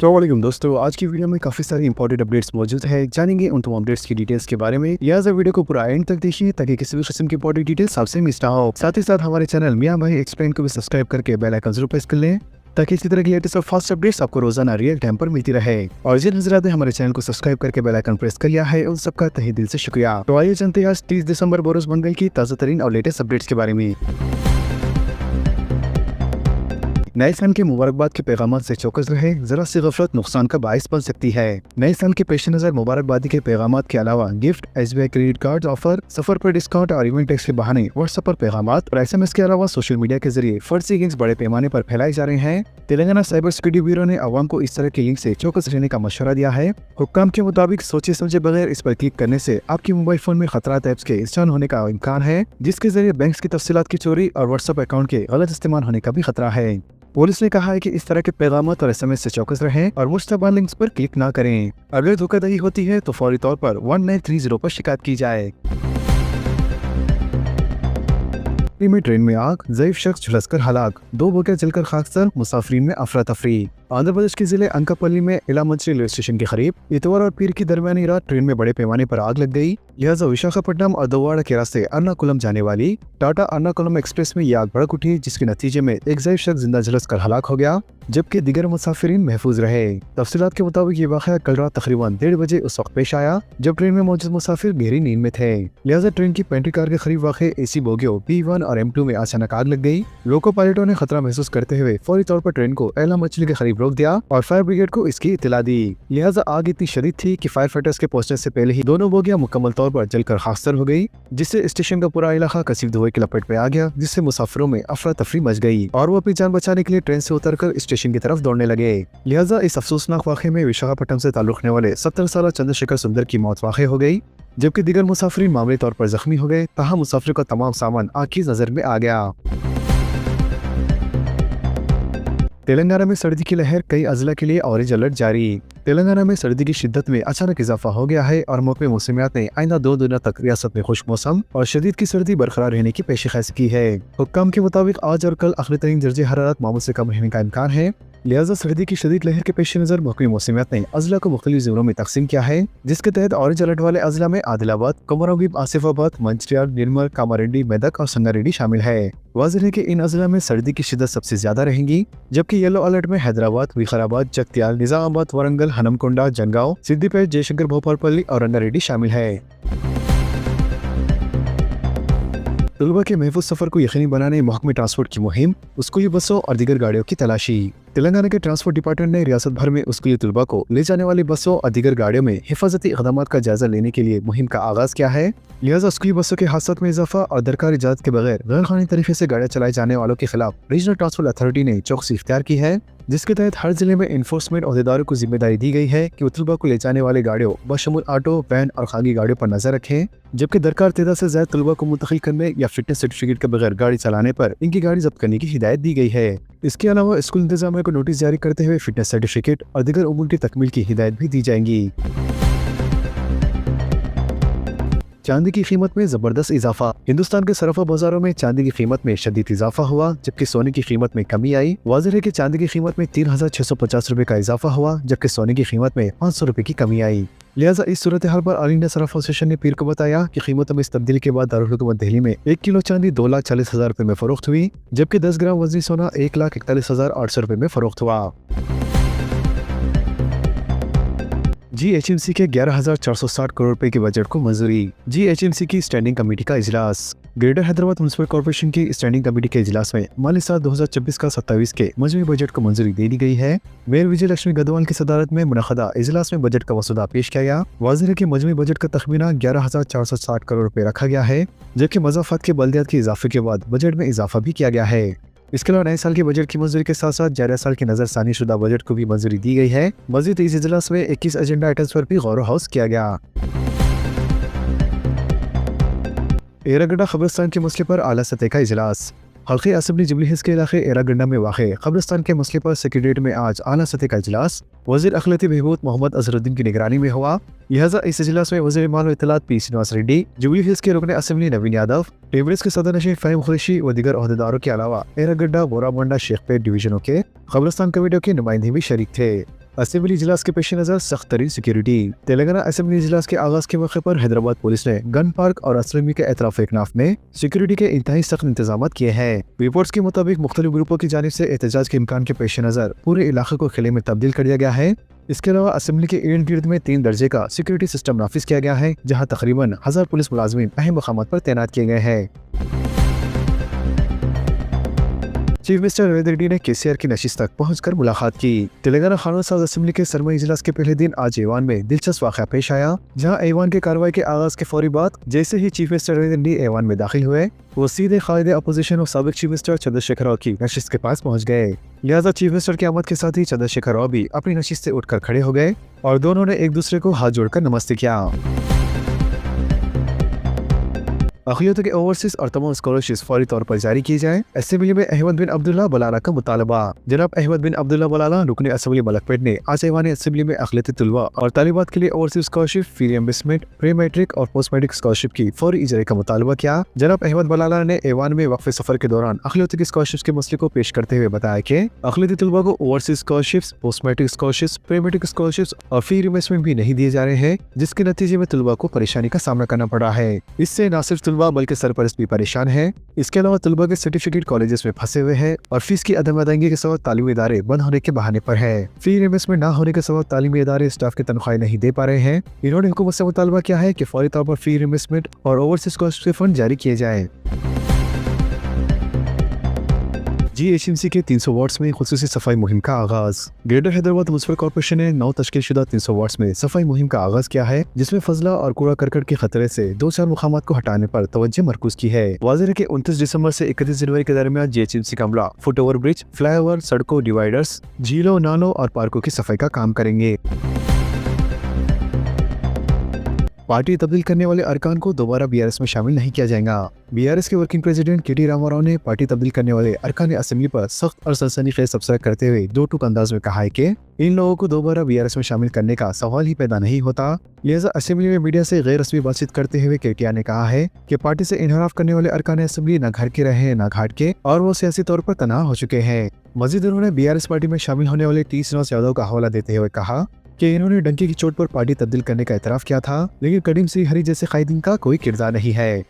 अस्सलामुअलैकुम दोस्तों, आज की वीडियो में काफ़ी सारी इंपॉर्टेंट अपडेट्स मौजूद है। जानेंगे उन तमाम अपडेट्स की डिटेल्स के बारे में। लिहाजा वीडियो को पूरा एंड तक देखिए ताकि किसी भी किस्म की इंपॉर्टेंट डिटेल्स आपसे मिस ना हो। साथ ही साथ हमारे चैनल मियां भाई एक्सप्लेन को भी सब्सक्राइब करके बेल आइकन जरूर प्रेस कर लें ताकि इसी तरह की लेटेस्ट और फास्ट अपडेट्स आपको रोजाना रियल टाइम पर मिलती रहे। और जिन हजरात ने हमारे चैनल को सब्सक्राइब करके बेल आइकन प्रेस कर लिया है उन सबका तहे दिल से शुक्रिया। तो आइए जानते हैं आज 30 दिसंबर बरोज मंगल की ताज़ा तरीन और लेटेस्ट अपडेट्स के बारे में। नए साल के मुबारकबाद के पैगाम से चौकस रहे, जरा सी गफलत नुकसान का बाइस बन सकती है। नए साल के पेश नजर मुबारकबादी के पैगाम के अलावा gift, SBI credit card offer, सफर पर डिस्काउंट और इवेंट टैक्स के बहाने व्हाट्सएप पर पैगाम और SMS के अलावा सोशल मीडिया के जरिए फर्जी लिंक्स बड़े पैमाने पर फैलाए जा रहे हैं। तेलंगाना साइबर सिक्योरिटी ब्यूरो ने अवाम को इस तरह के लिंक से चौकस रहने का मशवरा दिया है। हुक्काम के मुताबिक सोचे समझे बगैर इस पर क्लिक करने से आपके मोबाइल फोन में खतरात ऐप्स के इंस्टॉल होने का इम्कान है, जिसके जरिए बैंक की तफसीलात की चोरी और व्हाट्सएप अकाउंट के गलत इस्तेमाल होने का भी खतरा है। पुलिस ने कहा है कि इस तरह के पैगाम और SMS से चौकस रहें और मुश्तबा लिंक्स पर क्लिक ना करें। अगर धोखाधड़ी होती है तो फौरी तौर पर 1930 पर शिकायत की जाए। में ट्रेन में आग, ज़ईफ शख्स झुलसकर हलाक, 2 बोगियां जलकर खाकसर, मुसाफिरीन में अफरा तफरी। आंध्र प्रदेश के जिले अंकापल्ली में इलामंचली रेलवे स्टेशन के करीब इतवार और पीर की दरमियानी रात ट्रेन में बड़े पैमाने पर आग लग गई। लिहाजा विशाखापट्टनम और दोवाड़ा के रास्ते अर्नाकुलम जाने वाली टाटा अर्नाकुलम एक्सप्रेस में यह आग भड़क उठी, जिसके नतीजे में एक ज़ईफ शख्स जिंदा झुलसकर हलाक हो गया जबकि दीगर मुसाफिरीन महफूज रहे। तफसीलात के मुताबिक ये वाक़या कल रात तकरीबन 1:30 बजे उस वक्त पेश आया जब ट्रेन में मौजूद मुसाफिर गहरी नींद में थे। लिहाजा ट्रेन की पेंट्री कार के करीब वाक़ AC बोगियों P1 और M2 में अचानक आग लग गई। लोको पायलटों ने खतरा महसूस करते हुए फौरी तौर पर ट्रेन को इलामंचली के करीब रोक दिया और फायर ब्रिगेड को इसकी इत्तला दी। लिहाजा आग इतनी शदीद थी कि फायर फाइटर्स के पहुंचने से पहले ही दोनों बोगियां मुकम्मल तौर पर जलकर खाकसर हो गई, जिससे स्टेशन का पूरा इलाका कसीफ धुएं की लपेट में आ गया, जिससे मुसाफिरों में अफरा तफरी मच गई और वो अपनी जान बचाने के लिए ट्रेन से उतरकर स्टेशन की तरफ दौड़ने लगे। लिहाजा इस अफसोसनाक वाक़े में विशाखापट्टनम से ताल्लुक़ रखने वाले 70 साल चंद्रशेखर सुंदर की मौत वाक़ हो गई, जबकि दीगर मुसाफिरीन मामूली तौर पर जख्मी हो गए। तहां मुसाफिरों का तमाम सामान आग की नजर में आ गया। तेलंगाना में सर्दी की लहर, कई अजला के लिए ऑरेंज अलर्ट जारी। तेलंगाना में सर्दी की शिद्दत में अचानक इजाफा हो गया है और मौसमी मौसमियात ने आइंदा 2 दिनों तक रियासत में खुश्क मौसम और शदीद की सर्दी बरकरार रहने की पेशकश की है। हुक्काम के मुताबिक आज और कल आखिरी तरीन दर्जे हरारत मामूल से कम रहने का इम्कान है। लिहाजा सर्दी की शदीद लहर के पेश नजर मौसमी मौसमियात ने अजला को मुख्तलिफ जिलों में तकसीम किया है, जिसके तहत ऑरेंज अलर्ट वाले अजला में आदिलाबाद, कोमरंभीम, आसिफाबाद, मंचिर्याल, निर्मल, कामारेड्डी, मेदक और संगारेड्डी शामिल है। वाज़ेह है कि इन अजला में सर्दी की शिद्दत सबसे ज्यादा रहेंगी, जबकि येलो अलर्ट में हैदराबाद, विकाराबाद, जगत्याल, निजामाबाद, वरंगल, हनमकोंडा, जनगांव, सिद्दीपेट, जयशंकर भोपालपल्ली और रंगारेड्डी शामिल है। तलबा के महफूज सफर को यकीनी बनाने महकमे ट्रांसपोर्ट की मुहिम, स्कूली बसों और दीगर गाड़ियों की तलाशी। तेलंगाना के ट्रांसपोर्ट डिपार्टमेंट ने रियासत भर में स्कूली तलबा को ले जाने वाली बसों और दीगर गाड़ियों में हिफाजती इक़दामात का जायजा लेने के लिए मुहिम का आगाज किया है। लिहाजा स्कूली बसों के हादसों में इजाफा और दरकार इजाजत के बगैर गैर कानूनी तरीके से गाड़ियां चलाए जाने वालों के खिलाफ रीजनल ट्रांसपोर्ट अथॉरिटी ने चौकसी इख्तियार की है, जिसके तहत हर जिले में इन्फोर्समेंट अहदेदारों को जिम्मेदारी दी गई है कि वो तलबा को ले जाने वाले गाड़ियों बशमूल ऑटो, वैन और खागी गाड़ियों पर नजर रखें, जबकि दरकार तादाद से ज्यादा तलबा को मुंतकिल करने या फिटनेस सर्टिफिकेट के बगैर गाड़ी चलाने पर इनकी गाड़ी जब्त करने की हिदायत दी गई है। इसके अलावा स्कूल इंतजामिया को नोटिस जारी करते हुए फिटनेस सर्टिफिकेट और दीगर उमूर की तकमील की हिदायत भी दी जाएंगी। चांदी की कीमत में जबरदस्त इजाफा। हिंदुस्तान के सराफा बाजारों में चांदी की कीमत में शदीद इजाफा हुआ, जबकि सोने की कीमत में कमी आई। वाज़ेह है कि चांदी की कीमत में 3650 रुपए का इजाफा हुआ, जबकि सोने की कीमत में 500 रुपए की कमी आई। लिहाजा इस सूरत हाल पर ऑल इंडिया सराफा एसोसिएशन ने पीर को बताया कि कीमतों में इस तब्दीली के बाद दारुल हुकूमत दिल्ली में 1 किलो चांदी 2,40,000 रुपए में फरोख्त हुई, जबकि 10 ग्राम वजनी सोना 1,41,800 रुपए में फरोख्त हुआ। GHMC के 11,460 करोड़ रुपए के बजट को मंजूरी। GHMC की स्टैंडिंग कमेटी का इजलास। ग्रेटर हैदराबाद म्युनिसिपल कॉर्पोरेशन की स्टैंडिंग कमेटी के इजलास में माली साल 2024 का 27 के मजमूई बजट को मंजूरी दे दी गई है। मेयर विजय लक्ष्मी गदवाल की सदारत में मुनक़दा इजलास में बजट का मसूदा पेश किया गया। वाज़ेह है कि मजमूई बजट का तखमीना 11,460 करोड़ रुपए रखा गया है, जबकि मज़ाफ़ात के बल्दियात के इजाफे के बाद बजट में इजाफा भी किया गया है। इसके अलावा नए साल के बजट की मंजूरी के साथ साथ जारी साल की नजरसानी शुदा बजट को भी मंजूरी दी गई है। मजीद इस इजलास में 21 एजेंडा आइटम्स पर भी गौर हाउस किया गया। एरागड्डा कब्रिस्तान के मसले पर आला सतह का इजलास। हल्के असम्बली जुबली हिल्स के इलाके एरागड्डा में वाक़ कब्रिस्तान के मसले पर सेक्रेटेरिएट में आज आला सतह का इजलास वज़ीर अखिलती बहबूद मोहम्मद अजहरुद्दीन की निगरानी में हुआ। लिहाजा इस इजलास में वज़ीर माल व इत्तलात P श्रीनिवास रेड्डी, जुबली हिल्स के रुकन असम्बली नवीन यादव, टेबरेज के सदर नशीन फ़हीम कुरैशी व दीगर अहदेदारों के अलावा एरागड्डा, बोराबंडा, शेखपेट डिवीजनों के कब्रिस्तान कमेटियों के नुमाइंदे भी शरीक थे। असेंबली इजलास के पेश नजर सख्त तरीन सिक्योरिटी। तेलंगाना असेंबली इजलास के आगाज के मौके पर हैदराबाद पुलिस ने गन पार्क और असलमी के एतराफ एकनाफ में सिक्योरिटी के इंतहाई सख्त इंतजाम किए हैं। रिपोर्ट्स के मुताबिक मुख्तलिफ ग्रुपों की जानिब से एहतजाज के इम्कान के पेश नजर पूरे इलाके को किले में तब्दील कर दिया गया है। इसके अलावा असेंबली के इर्द गिर्द में 3 दर्जे का सिक्योरिटी सिस्टम नाफिज किया गया है, जहाँ तकरीबन 1000 पुलिस मुलाजमीन अहम मकामात पर तैनात किए गए हैं। चीफ मिनिस्टर रेवंत रेड्डी ने केसीआर की नशिस्त तक पहुंचकर मुलाकात की। तेलंगाना कानून साज असेंबली के सरमाई इजलास के पहले दिन आज ऐवान में दिलचस्प वाक़या पेश आया, जहां ऐवान के कार्रवाई के आगाज के फौरी बाद जैसे ही चीफ मिनिस्टर रेवंत रेड्डी ऐवान में दाखिल हुए, वो सीधे कायदे अपोजिशन और साबिक चीफ मिनिस्टर चंद्रशेखर राव की नशिस्त के पास पहुंच गए। लिहाजा चीफ मिनिस्टर की आमद के साथ ही चंद्रशेखर राव भी अपनी नशिस्त से उठकर खड़े हो गए और दोनों ने एक दूसरे को हाथ जोड़कर नमस्ते किया। अखिलतों के ओवरसीज और तमाम स्कॉलरशिप्स फौरी तौर पर जारी की जाए। असेंबली में अहमद बिन अब्दुल्ला बलाला का मुतालबा। जनाब अहमद बिन अब्दुल्ला बलाला रुकने असेंबली मलकपेट ने आज ऐवान असेंबली में अखिलती तलबा और तालिबात के लिए ओवरसीज स्कॉलरशिप, फी रिएम्बर्समेंट, प्री मैट्रिक और पोस्ट मैट्रिक स्कॉलरशिप की फौरी इजरे का मुतालबा किया। जनाब अहमद बलाला ने ऐवान में वक्फे सफर के दौरान अखिलतों की स्कॉलरशिप के मसले को पेश करते हुए बताया कि अखिलती तलबा को overseas scholarships, post matric scholarships, pre matric scholarships और फी रिएम्बर्समेंट भी नहीं दिए जा रहे हैं, जिसके नतीजे में तलबा को परेशानी का सामना करना पड़ रहा है। इससे न सिर्फ तलबा बल्कि सरपरस्त भी परेशान है। इसके अलावा तलबा के सर्टिफिकेट कॉलेजेस में फंसे हुए हैं और फीस की अदम अदायगी के सबब तालीमी इदारे बंद होने के बहाने पर है। फी रिएम्बर्समेंट न होने के सबब तालीमी इदारे स्टाफ की तनख्वाहें नहीं दे पा रहे हैं। इन्होंने हुकूमत से मुतालबा किया है कि फौरी तौर पर फी रिएम्बर्समेंट और ओवरसीज स्कॉलरशिप फंड जारी किए जाए। GHMC के 300 वार्ड्स में खुसूसी सफाई मुहिम का आगाज। ग्रेटर हैदराबाद म्युनिसिपल कॉर्पोरेशन ने 9 तश्कीलशुदा 300 वार्ड्स में सफाई मुहिम का आगाज किया है, जिसमें फजला और कूड़ा करकट के खतरे से 2-4 मुकामात को हटाने पर तवज्जो मरकूज की है। वाज़ेह है कि 29 दिसंबर से 31 जनवरी के दरमियान GHMC का अमला फुट ओवर ब्रिज, फ्लाईओवर, सड़कों, डिवाइडर्स, झीलों, नालों और पार्कों की सफाई का काम करेंगे। पार्टी तब्दील करने वाले अरकान को दोबारा BRS में शामिल नहीं किया जाएगा। BRS के वर्किंग प्रेसिडेंट KT रामाराव ने पार्टी तब्दील करने वाले अरकान असेंबली पर सख्त और सनसनीखेज तबसरा करते हुए दो टूक अंदाज में कहा है कि इन लोगों को दोबारा BRS में शामिल करने का सवाल ही पैदा नहीं होता। लिहाजा असेंबली में मीडिया से गैर रस्मी बातचीत करते हुए KT ने कहा है कि पार्टी से इनहराफ करने वाले अरकान असेंबली न घर के रहे न घाट के और वो सियासी तौर पर तनाह हो चुके हैं। मजीद उन्होंने BRS पार्टी में शामिल होने वाले T श्रीनिवास यादव का हवाला देते हुए कहा कि इन्होंने डंकी की चोट पर पार्टी तब्दील करने का एतराफ किया था, लेकिन करीम सिंह हरी जैसे कायदीन का कोई किरदार नहीं है।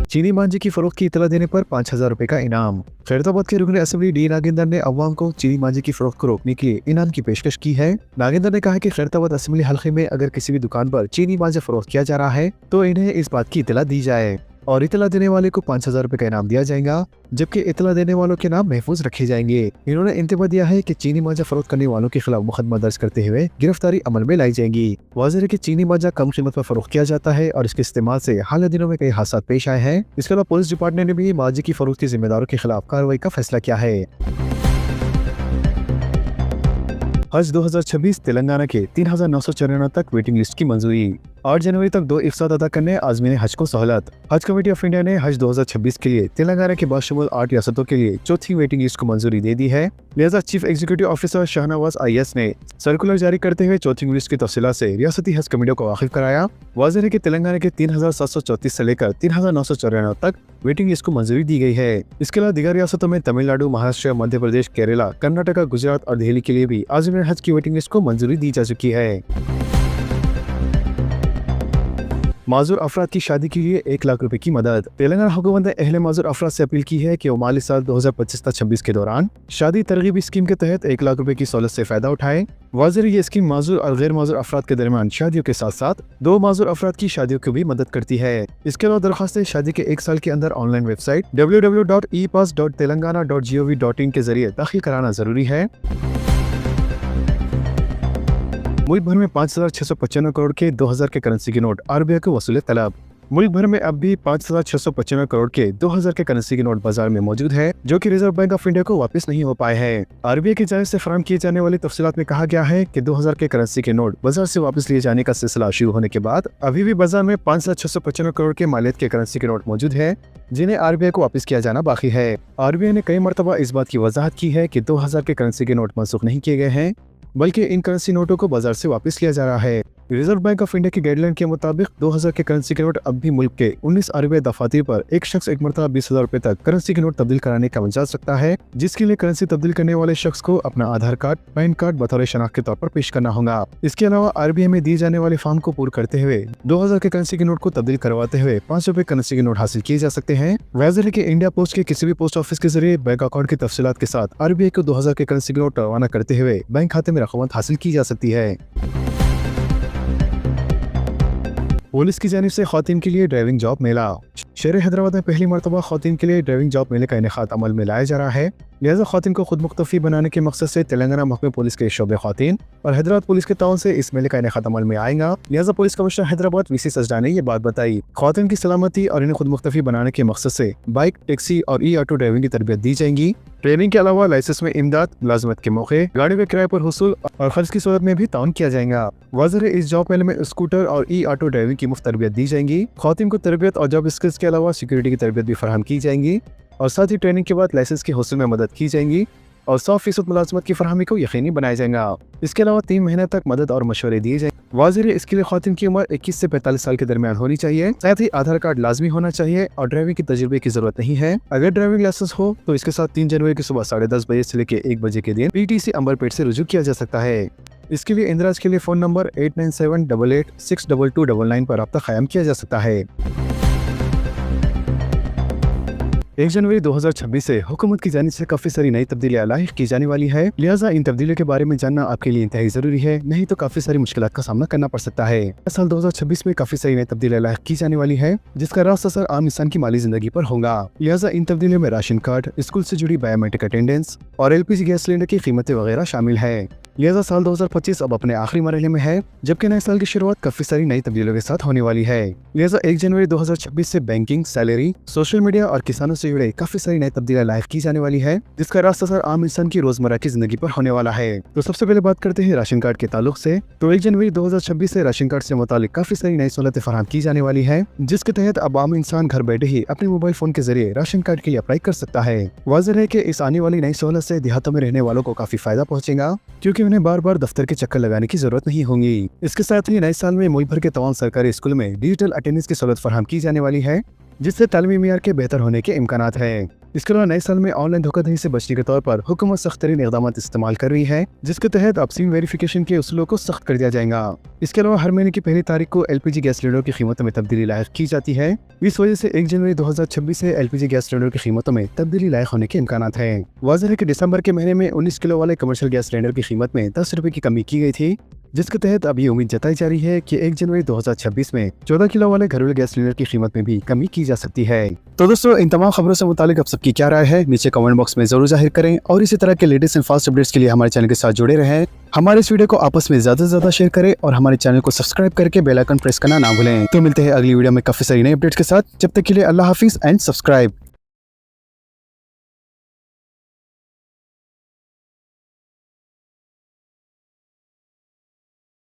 चीनी मांझे की फरोख्त की इतला देने पर 5000 रुपए का इनाम। खैरताबाद के रुकने असेंबली D नागेंद्र ने अवाम को चीनी मांझे की फरोख्त को रोकने के लिए इनाम की पेशकश की है। नागेंद्र ने कहा कि खैरताबाद असेंबली हल्के में अगर किसी भी दुकान पर चीनी मांझा फरोख्त किया जा रहा है तो इन्हें इस बात की इतला दी जाए और इतला देने वाले को 5000 रुपए का इनाम दिया जाएगा, जबकि इतला देने वालों के नाम महफूज रखे जाएंगे। इन्होंने इंतबा दिया है कि चीनी मांझा फरोख्त करने वालों के खिलाफ मुकदमा दर्ज करते हुए गिरफ्तारी अमल में लाई जाएगी। वाज़ेह है कि चीनी मांझा कम कीमत पर फरोख्त किया जाता है और इसके इस्तेमाल से हाल दिनों में कई हादसा पेश आए हैं। इसके अलावा पुलिस डिपार्टमेंट ने भी मांझे की फरोख्त के जिम्मेदारों के खिलाफ कार्रवाई का फैसला किया है। हज 2026 तेलंगाना के 3994 तक वेटिंग लिस्ट की मंजूरी। 8 जनवरी तक 2 इफ्तार अदा करने आज़मीन हज को सहूलत। हज कमेटी ऑफ इंडिया ने हज 2026 के लिए तेलंगाना के बाशमुल 8 रियासतों के लिए चौथी वेटिंग लिस्ट को मंजूरी दे दी है। लिहाजा chief executive officer Shahnawaz IAS ने सर्कुलर जारी करते हुए चौथी लिस्ट की तफसीलात से रियासती हज कमेटियों को वाकिफ कराया। वाज़ेह है कि तेलंगाना के 3734 से लेकर 3994 तक वेटिंग लिस्ट को मंजूरी दी गई है। इसके अलावा दीगर रियासतों में तमिलनाडु, महाराष्ट्र, मध्य प्रदेश, केरला, कर्नाटक, गुजरात और दिल्ली के लिए भी आज़मीन हज की वेटिंग लिस्ट को मंजूरी दी जा चुकी है। माजूर अफराद की शादी के लिए 1 लाख रुपए की मदद। तेलंगाना हुकूमत ने अहले माजूर अफराद से अपील की है कि वो माली साल 2025-26 के दौरान शादी तरगीबी स्कीम के तहत 1 लाख रुपए की सहूलत से फायदा उठाए। वाज़ेह ये स्कीम माजूर और गैर माजूर अफराद के दरमियान शादियों के साथ साथ 2 माजूर अफराद की शादियों को भी मदद करती है। इसके अलावा दरखास्तें शादी के 1 साल के अंदर ऑनलाइन वेबसाइट www.epass.telangana.gov.in के जरिए दाखिल कराना जरूरी है। मुल्क भर में 5695 करोड़ के 2000 के करेंसी के नोट RBI को वसूले तलब। मुल्क भर में अब भी 5695 करोड़ के 2000 के करेंसी के नोट बाजार में मौजूद है, जो कि रिजर्व बैंक ऑफ इंडिया को वापस नहीं हो पाए हैं। RBI की जानिब से फराहम किए जाने वाली तफसीलात में कहा गया है कि 2000 के करेंसी के नोट बाजार से वापस लिए जाने का सिलसिला शुरू होने के बाद अभी भी बाजार में 5695 करोड़ के मालियत के करेंसी के नोट मौजूद है, जिन्हें RBI को वापस किया जाना बाकी है। RBI ने कई मरतबा इस बात की वजाहत की है कि 2000 के करेंसी के नोट मनसूख नहीं किए गए हैं, बल्कि इन करेंसी नोटों को बाजार से वापस लिया जा रहा है। रिजर्व बैंक ऑफ इंडिया की गाइडलाइन के मुताबिक 2000 के करेंसी के नोट अब भी मुल्क के 19 अरब दफातर पर एक शख्स एक मरतबा 20,000 रुपए तक करेंसी के नोट तब्दील कराने का जा सकता है, जिसके लिए करेंसी तब्दील करने वाले शख्स को अपना आधार कार्ड, पैन कार्ड बतौर शनाख्त के तौर पर पेश करना होगा। इसके अलावा RBI में दिए जाने वाले फॉर्म को पूरा करते हुए 2000 के करेंसी के नोट को तब्दील करवाते हुए 5 रुपए करेंसी के नोट हासिल किए जा सकते हैं। वाज़ेह है कि इंडिया पोस्ट के किसी भी पोस्ट ऑफिस के जरिए बैंक अकाउंट की तफसीलात के साथ RBI को 2000 के करेंसी के नोट रवाना करते हुए बैंक खाते में रकमत हासिल की जा सकती है। पुलिस की जानिब से खवातीन के लिए ड्राइविंग जॉब मेला। शहर हैदराबाद में पहली मरतबा खवातीन के लिए ड्राइविंग जॉब मेले का इनेकाद अमल में लाया जा रहा है। लिहाजा खवातीन को खुद मुख्तफी बनाने के मकसद से तेलंगाना महकमे पुलिस के शोबे खवातीन और हैदराबाद पुलिस के ताउन से इस मेले का इनेकाद अमल में आएगा। लिहाजा पुलिस कमिश्नर हैदराबाद VC सजदा ने ये बात बताई। खवातीन की सलामती और इन्हें खुद मुख्तफी बनाने के मकसद से बाइक, टैक्सी और ऑटो ड्राइविंग की तरबियत दी जाएगी। ट्रेनिंग के अलावा लाइसेंस में इमदाद, मुलाजमत के मौके, गाड़ी के किराए पर हुसूल और खर्च की सूरत में भी ताउन किया जाएगा। वाज़ेह इस जॉब मेले में स्कूटर और ऑटो ड्राइविंग की मुफ्त तरबियत दी जाएंगी। खवातीन को तरबियत और जॉब स्किल्स के अलावा सिक्योरिटी की तरबियत भी फराहम की जाएंगी और साथ ही ट्रेनिंग के बाद लाइसेंस के हुसूल में मदद की जाएंगी और 100% मुलाजमत की फरहमी को यकीनी बनाया जाएगा। इसके अलावा 3 महीने तक मदद और मशवरे दिए जाएंगे। वाज़ेह इसके लिए खवातीन की उम्र 21 से 45 साल के दरमियान होनी चाहिए। साथ ही आधार कार्ड लाजमी होना चाहिए और ड्राइविंग की तजुर्बे की जरूरत नहीं है। अगर ड्राइविंग लाइसेंस हो तो इसके साथ 3 जनवरी की सुबह 10:30 बजे से लेकर 1 बजे के दिन PTC अंबरपेट से रुजू किया जा सकता है। इसके लिए इंदराज के लिए फ़ोन नंबर 8978862299 पर रब्ता कायम किया जा सकता है। 1 जनवरी 2026 से हुकूमत की जानिब से काफी सारी नई तब्दीलियां लाइक की जाने वाली है। लिहाजा इन तब्दीलियों के बारे में जानना आपके लिए इंतहाई जरूरी है, नहीं तो काफी सारी मुश्किलात का सामना करना पड़ सकता है। साल 2026 में काफी सारी नई तब्दीलियां लाइक की जाने वाली है, जिसका रास्त असर आम इंसान की माली जिंदगी पर होगा। लिहाजा इन तब्दीलियों में राशन कार्ड, स्कूल से जुड़ी बायोमेट्रिक अटेंडेंस और LPG गैस सिलेंडर की कीमतें वगैरह शामिल है। लिहाजा साल 2025 अब अपने आखिरी मरहले में है, जबकि नए साल की शुरुआत काफी सारी नई तब्दीलियों के साथ होने वाली है। लिहाजा 1 जनवरी 2026 से बैंकिंग, सैलरी, सोशल मीडिया और किसानों से जुड़े काफी सारी नई तब्दीलियां लाइव की जाने वाली है, जिसका रास्त असर आम इंसान की रोजमर्रा की जिंदगी पर होने वाला है। तो सबसे पहले बात करते हैं राशन कार्ड के ताल्लुक से। तो 1 जनवरी 2026 से राशन कार्ड से मुतालिक काफी सारी नई सहूलतें फराहम की जाने वाली है, जिसके तहत अब आम इंसान घर बैठे ही अपने मोबाइल फोन के जरिए राशन कार्ड के लिए अप्लाई कर सकता है। वाज़ेह है कि इस आने वाली नई सहूलत से देहातों में रहने वालों को काफी फायदा पहुंचेगा, क्योंकि उन्हें बार बार दफ्तर के चक्कर लगाने की जरूरत नहीं होगी। इसके साथ ही नए साल में मुल्क भर के तमाम सरकारी स्कूल में डिजिटल अटेंडेंस की सहूलत फराहम की जाने वाली है, जिससे तालीमी मियार के बेहतर होने के इम्कानात है। इसके अलावा नए साल में ऑनलाइन धोखाधड़ी से बचने के तौर पर हुकूमत सख्त तरीन इक़दाम इस्तेमाल कर रही है, जिसके तहत अब सिम वेरिफिकेशन के उसूलों को सख्त कर दिया जाएगा। इसके अलावा हर महीने की पहली तारीख को LPG गैस सिलेंडर की कीमतों में तब्दीली लायक की जाती है। इस वजह से 1 जनवरी 2026 से LPG गैस सिलेंडर की कीमतों में तब्दीली लायक होने के इम्कानात है। वाज़ेह है कि दिसंबर के महीने में 19 किलो वाले कमर्शियल गैस सिलेंडर की कीमत में 10 रुपए की कमी की गई थी, जिसके तहत अब ये उम्मीद जताई जा रही है कि 1 जनवरी 2026 में 14 किलो वाले घरेलू गैस सिलेंडर की कीमत में भी कमी की जा सकती है। तो दोस्तों, इन तमाम खबरों से मुतालिक आप सबकी क्या राय है, नीचे कमेंट बॉक्स में जरूर जाहिर करें और इसी तरह के लेटेस्ट एंड फास्ट अपडेट्स के लिए हमारे चैनल के साथ जुड़े रहें। हमारे इस वीडियो को आपस में ज्यादा से ज्यादा शेयर करें और हमारे चैनल को सब्सक्राइब करके बेल आइकन प्रेस करना ना भूलें। तो मिलते हैं अगली वीडियो में काफी सारी नई अपडेट्स के साथ। जब तक के लिए अल्लाह हाफिज एंड सब्सक्राइब।